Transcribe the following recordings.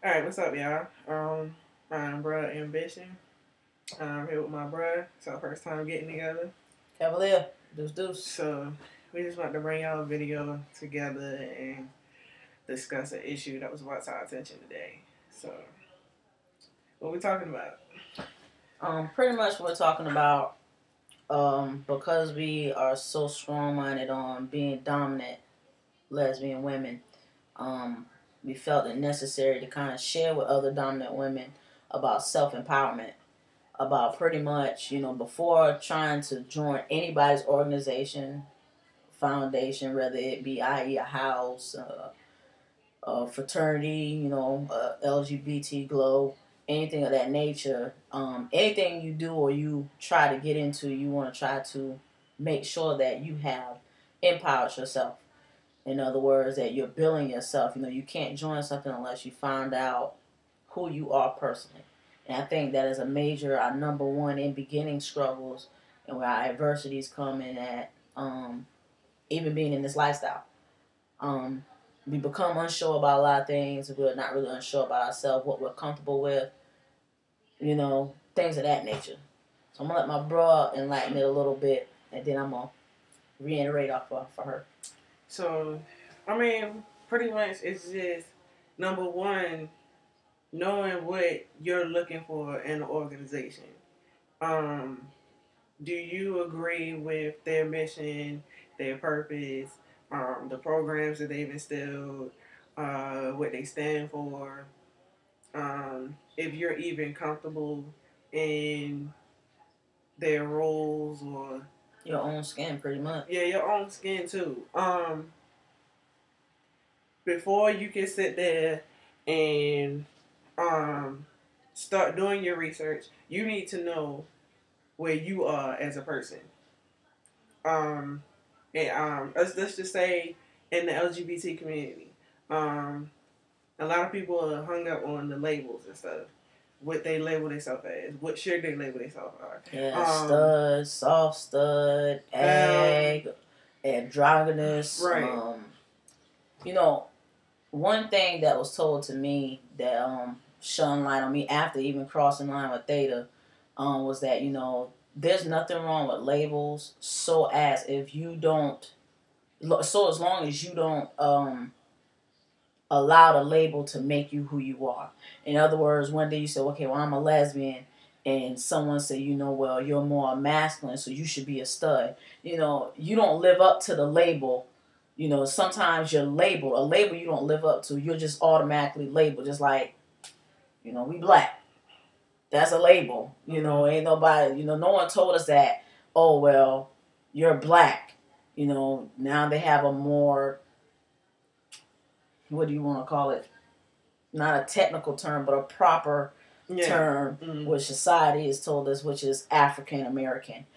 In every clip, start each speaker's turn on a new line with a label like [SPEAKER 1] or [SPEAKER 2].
[SPEAKER 1] Alright, what's up, y'all? I'm Bruh Ambition. I'm here with my bruh. It's our first time getting together.
[SPEAKER 2] Cavalier, deuce.
[SPEAKER 1] So, we just want to bring y'all a video together and discuss an issue that was brought to our attention today. So, what we talking about?
[SPEAKER 2] Pretty much we're talking about, because we are so strong-minded on being dominant lesbian women, we felt it necessary to kind of share with other dominant women about self-empowerment, about pretty much, before trying to join anybody's organization, foundation, whether it be, i.e., a house, a fraternity, LGBT glow, anything of that nature. Anything you do or you try to get into, you want to try to make sure that you have empowered yourself. In other words, that you're building yourself. You can't join something unless you find out who you are personally. And I think that is a major, our number one in beginning struggles and where our adversities come in at, even being in this lifestyle. We become unsure about a lot of things. We're not really unsure about ourselves, what we're comfortable with, things of that nature. So I'm going to let my bro enlighten it a little bit, and then I'm going to reiterate off for her.
[SPEAKER 1] So, pretty much it's just, number one, knowing what you're looking for in an organization. Do you agree with their mission, their purpose, the programs that they've instilled, what they stand for? If you're even comfortable in their roles or
[SPEAKER 2] your own skin, pretty much.
[SPEAKER 1] Yeah, your own skin too. Before you can sit there and start doing your research, you need to know where you are as a person. Let's just say in the LGBT community, a lot of people are hung up on the labels and stuff. What they label themselves as, what should they label themselves as.
[SPEAKER 2] Yeah, stud, soft stud, ag, androgynous.
[SPEAKER 1] Right.
[SPEAKER 2] One thing that was told to me that shone light on me after even crossing the line with Theta was that, there's nothing wrong with labels as long as you don't allow the label to make you who you are. In other words, one day you say, okay, well, I'm a lesbian, and someone say, well, you're more masculine, so you should be a stud. You don't live up to the label. Sometimes you're labeled. A label you don't live up to, you're just automatically labeled. Just like, we black. That's a label. Ain't nobody, no one told us that, oh, well, you're black. Now they have a more, what do you want to call it? Not a technical term, but a proper term, which society has told us, which is African American.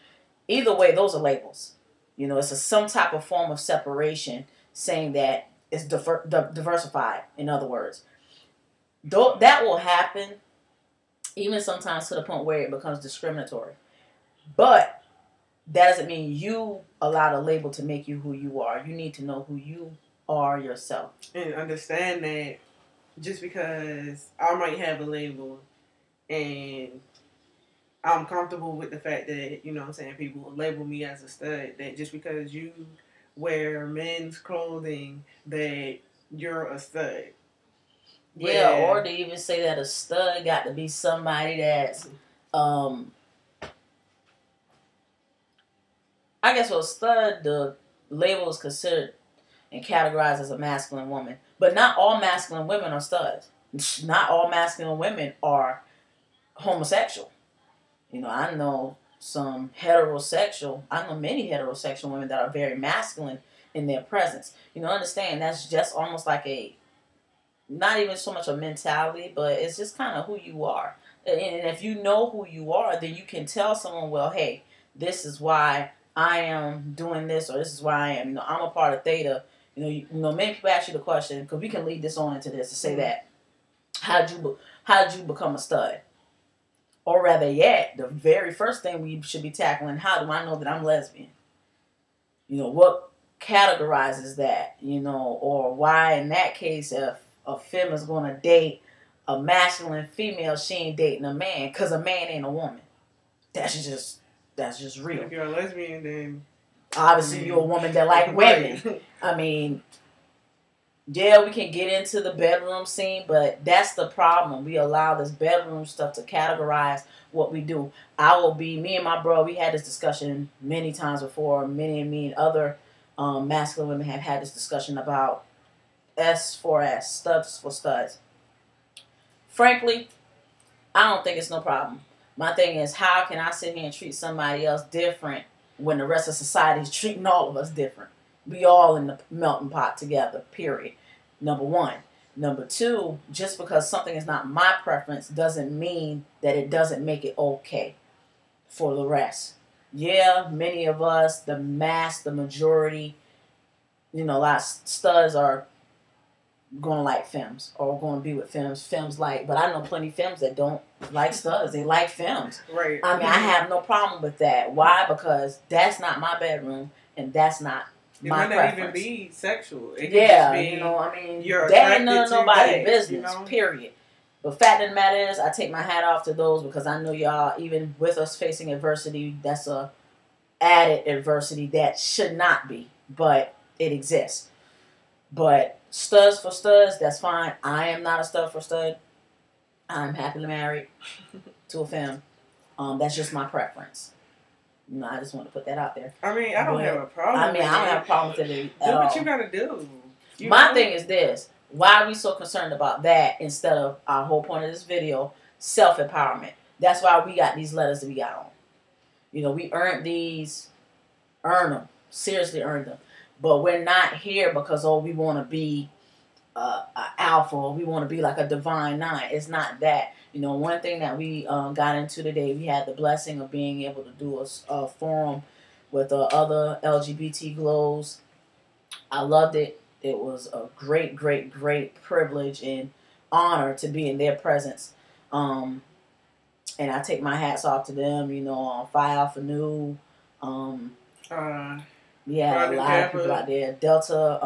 [SPEAKER 2] Either way, those are labels. It's some type of form of separation, saying that it's diversified, in other words. That will happen, even sometimes to the point where it becomes discriminatory. But that doesn't mean you allow the label to make you who you are. You need to know who you are yourself.
[SPEAKER 1] And understand that just because I might have a label and I'm comfortable with the fact that, people label me as a stud, that just because you wear men's clothing that you're a stud.
[SPEAKER 2] Yeah, or they even say that a stud got to be somebody that's, I guess for a stud, the label is considered and categorized as a masculine woman. But not all masculine women are studs. Not all masculine women are homosexual. I know many heterosexual women that are very masculine in their presence. Understand that's just almost like not even so much a mentality, but it's just kind of who you are. And if you know who you are, then you can tell someone, well, hey, this is why I am doing this, or this is why I am. I'm a part of Theta. Many people ask you the question, because we can lead this on into this to say that, how did you become a stud? Or rather yet, the very first thing we should be tackling, how do I know that I'm lesbian? What categorizes that? Or why in that case, if a femme is going to date a masculine female, she ain't dating a man because a man ain't a woman. That's just real.
[SPEAKER 1] If you're a lesbian, then
[SPEAKER 2] obviously you're a woman that like women. I mean, yeah, we can get into the bedroom scene, but that's the problem. We allow this bedroom stuff to categorize what we do. Me and my bro, we had this discussion many times before. Me and other masculine women have had this discussion about S for S, studs for studs. Frankly, I don't think it's no problem. My thing is, how can I sit here and treat somebody else different when the rest of society is treating all of us different? We all in the melting pot together, period. Number one. Number two, just because something is not my preference doesn't mean that it doesn't make it okay for the rest. Yeah, many of us, the majority, a lot of studs are going to like femmes or going to be with femmes. Femmes like, but I know plenty of femmes that don't like studs. They like femmes.
[SPEAKER 1] Right.
[SPEAKER 2] I mean, I have no problem with that. Why? Because that's not my bedroom and that's not
[SPEAKER 1] it
[SPEAKER 2] my
[SPEAKER 1] might
[SPEAKER 2] preference.
[SPEAKER 1] not even be sexual. It
[SPEAKER 2] yeah,
[SPEAKER 1] can just be,
[SPEAKER 2] I mean,
[SPEAKER 1] you're
[SPEAKER 2] that ain't none of nobody's business,
[SPEAKER 1] you know?
[SPEAKER 2] Period. But fact of the matter is, I take my hat off to those because I know y'all, even with us facing adversity, that's a added adversity that should not be, but it exists. But studs for studs, that's fine. I am not a stud for stud. I'm happily married to a femme. That's just my preference. I just want to put that out there.
[SPEAKER 1] I mean, I don't have a problem.
[SPEAKER 2] I don't have a problem with it at all.
[SPEAKER 1] Do what you gotta do.
[SPEAKER 2] My thing is this. Why are we so concerned about that instead of our whole point of this video, self-empowerment? That's why we got these letters that we got on. We earned these. Earn them. Seriously earned them. But we're not here because, we want to be an alpha or we want to be like a divine nine. It's not that. One thing that we got into today, we had the blessing of being able to do a forum with other LGBT glows. I loved it. It was a great, great, great privilege and honor to be in their presence. And I take my hats off to them, on Phi Alpha Nu. Yeah, a lot of people out there. Delta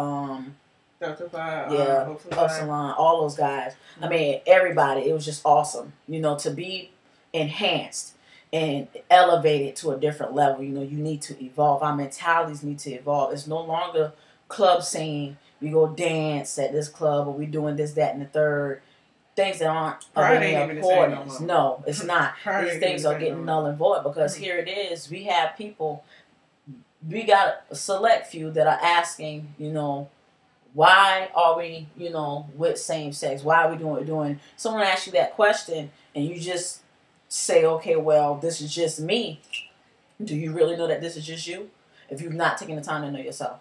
[SPEAKER 2] Phi, Upsilon, all those guys. I mean, everybody. It was just awesome, to be enhanced and elevated to a different level. You need to evolve. Our mentalities need to evolve. It's no longer club scene. We go dance at this club, or we doing this, that, and the third. Things that aren't of any importance. No, it's not. These things are getting null and void because here it is. We have people. We got a select few that are asking, why are we, with same sex? Why are we doing what we're doing? Someone asks you that question and you just say, okay, well, this is just me. Do you really know that this is just you? If you've not taken the time to know yourself.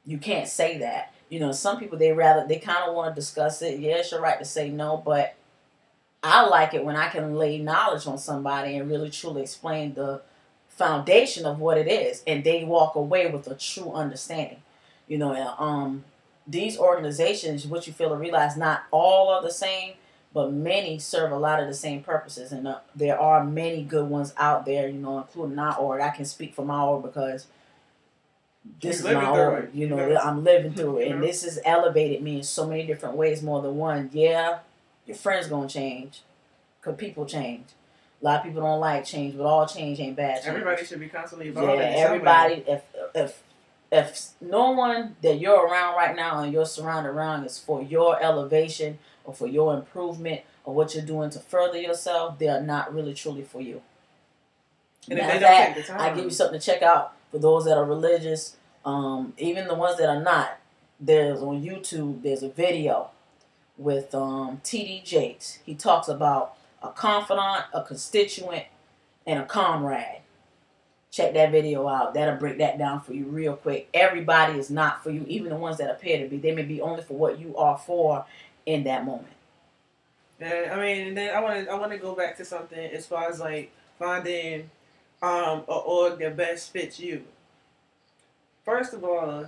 [SPEAKER 2] You can't say that. Some people, they kind of want to discuss it. Yeah, it's your right to say no, but I like it when I can lay knowledge on somebody and really truly explain the foundation of what it is, and they walk away with a true understanding. These organizations, what you feel to realize, not all are the same, but many serve a lot of the same purposes, and there are many good ones out there, including our org. I can speak for my org because this is my org. I'm living through it, and this has elevated me in so many different ways, more than one. Yeah, your friends gonna change, because people change. A lot of people don't like change, but all change ain't bad change.
[SPEAKER 1] Everybody should be constantly evolving.
[SPEAKER 2] Yeah, everybody. If no one that you're around right now and you're surrounded around is for your elevation or for your improvement or what you're doing to further yourself, they are not really truly for you.
[SPEAKER 1] And if they don't take the time,
[SPEAKER 2] I give you something to check out for those that are religious, even the ones that are not. There's on YouTube. There's a video with T.D. Jakes. He talks about a confidant, a constituent, and a comrade. Check that video out. That'll break that down for you real quick. Everybody is not for you, even the ones that appear to be. They may be only for what you are for in that moment.
[SPEAKER 1] Yeah, I mean, and then I want to go back to something as far as like finding an org that best fits you. First of all,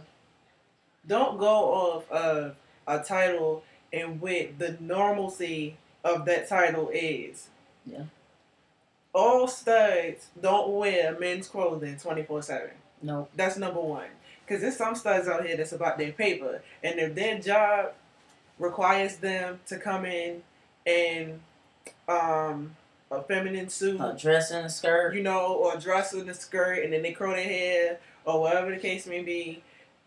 [SPEAKER 1] don't go off of a title and with the normalcy of that title is.
[SPEAKER 2] Yeah.
[SPEAKER 1] All studs don't wear men's clothing 24/7.
[SPEAKER 2] No.
[SPEAKER 1] That's number one. Because there's some studs out here that's about their paper. And if their job requires them to come in a feminine suit,
[SPEAKER 2] a dress and a skirt,
[SPEAKER 1] you know, or a dress and a skirt, and then they curl their hair or whatever the case may be.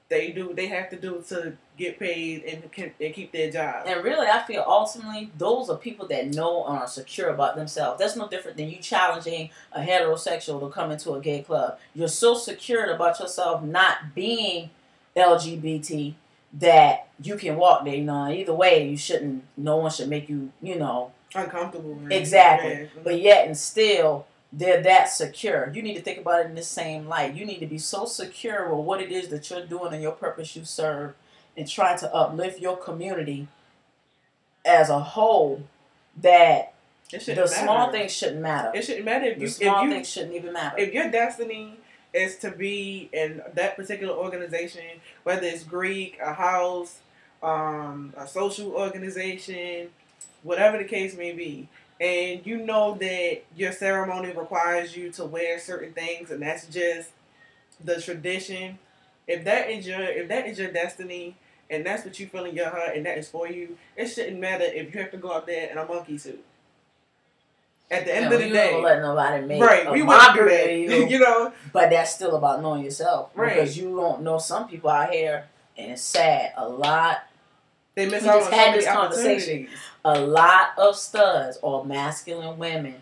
[SPEAKER 1] They have to do to get paid and keep their job.
[SPEAKER 2] And really, I feel ultimately those are people that know and are secure about themselves. That's no different than you challenging a heterosexual to come into a gay club. You're so secure about yourself not being LGBT that you can walk there. You know, either way, you shouldn't. No one should make you, you know,
[SPEAKER 1] uncomfortable. Right?
[SPEAKER 2] Exactly.
[SPEAKER 1] Yeah.
[SPEAKER 2] But yet and still, they're that secure. You need to think about it in the same light. You need to be so secure with what it is that you're doing and your purpose you serve, and try to uplift your community as a whole, that the small things shouldn't matter.
[SPEAKER 1] It shouldn't matter.
[SPEAKER 2] The small things shouldn't even matter.
[SPEAKER 1] If your destiny is to be in that particular organization, whether it's Greek, a house, a social organization, whatever the case may be, and you know that your ceremony requires you to wear certain things, and that's just the tradition. If that is your destiny, and that's what you feel in your heart, and that is for you, it shouldn't matter if you have to go out there in a monkey suit. At the end of the day,
[SPEAKER 2] don't let nobody make
[SPEAKER 1] we wouldn't do that,
[SPEAKER 2] you
[SPEAKER 1] know.
[SPEAKER 2] But that's still about knowing yourself,
[SPEAKER 1] right?
[SPEAKER 2] Because you don't know some people out here, and it's sad. A lot.
[SPEAKER 1] They miss out on so many opportunities.
[SPEAKER 2] A lot of studs or masculine women,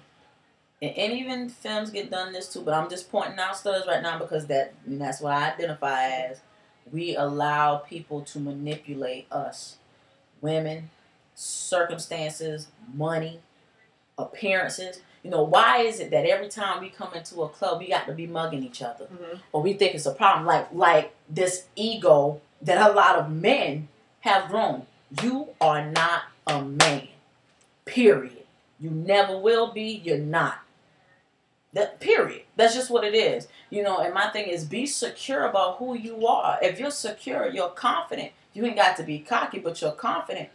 [SPEAKER 2] and even femmes get done this too, but I'm just pointing out studs right now because that's what I identify as. We allow people to manipulate us. Women, circumstances, money, appearances. You know, why is it that every time we come into a club, we got to be mugging each other? Mm-hmm. Or we think it's a problem, like this ego that a lot of men have grown. You are not a man. Period. You never will be. You're not. Period. That's just what it is. You know, and my thing is be secure about who you are. If you're secure, you're confident. You ain't got to be cocky, but you're confident.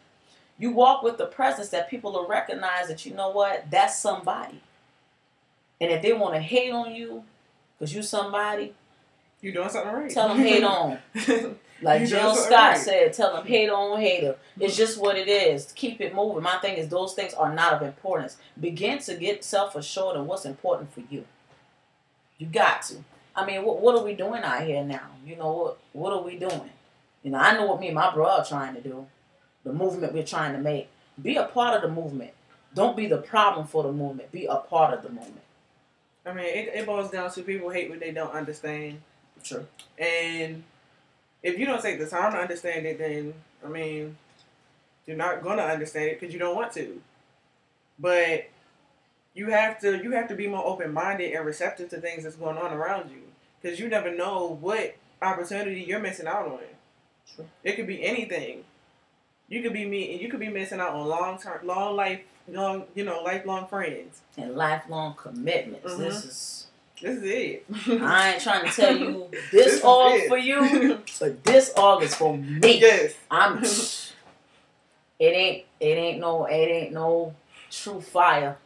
[SPEAKER 2] You walk with the presence that people will recognize that, you know what, that's somebody. And if they want to hate on you because you somebody,
[SPEAKER 1] you're doing something right.
[SPEAKER 2] Tell them hate on. Like Jill Scott said, tell them hate on hater. It's just what it is. Keep it moving. My thing is those things are not of importance. Begin to get self-assured of what's important for you. You got to. I mean, what are we doing out here now? You know, what are we doing? You know, I know what me and my bro are trying to do. The movement we're trying to make. Be a part of the movement. Don't be the problem for the movement. Be a part of the movement.
[SPEAKER 1] I mean, it boils down to people hate what they don't understand.
[SPEAKER 2] True.
[SPEAKER 1] And if you don't take the time to understand it, then, I mean, you're not going to understand it because you don't want to. But you have to be more open-minded and receptive to things that's going on around you. Because you never know what opportunity you're missing out on.
[SPEAKER 2] True.
[SPEAKER 1] It could be anything. You could be missing out on lifelong friends.
[SPEAKER 2] And lifelong commitments.
[SPEAKER 1] Mm-hmm.
[SPEAKER 2] This is
[SPEAKER 1] it.
[SPEAKER 2] I ain't trying to tell you this all for you, but this all is for me.
[SPEAKER 1] Yes.
[SPEAKER 2] It ain't no true fire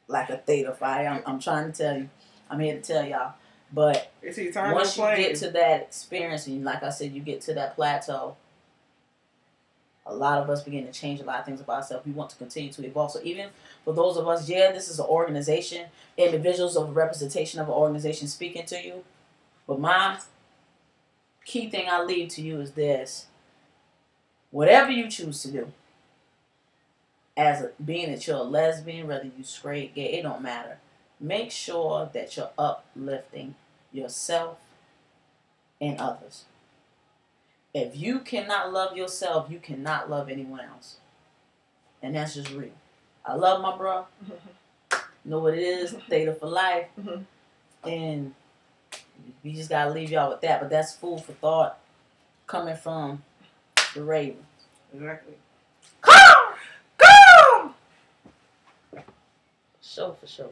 [SPEAKER 2] like a theta fire. I'm trying to tell you. I'm here to tell y'all. But once you get to that experience, and like I said, you get to that plateau, a lot of us begin to change a lot of things about ourselves. We want to continue to evolve. So even for those of us, this is an organization, individuals of representation of an organization speaking to you. But my key thing I leave to you is this. Whatever you choose to do, being that you're a lesbian, whether you straight, gay, it don't matter. Make sure that you're uplifting yourself and others. If you cannot love yourself, you cannot love anyone else. And that's just real. I love my bro. Mm-hmm. Know what it is, theta for life. Mm-hmm. And we just got to leave y'all with that. But that's food for thought coming from the Raven.
[SPEAKER 1] Exactly.
[SPEAKER 2] Come! Come! For sure.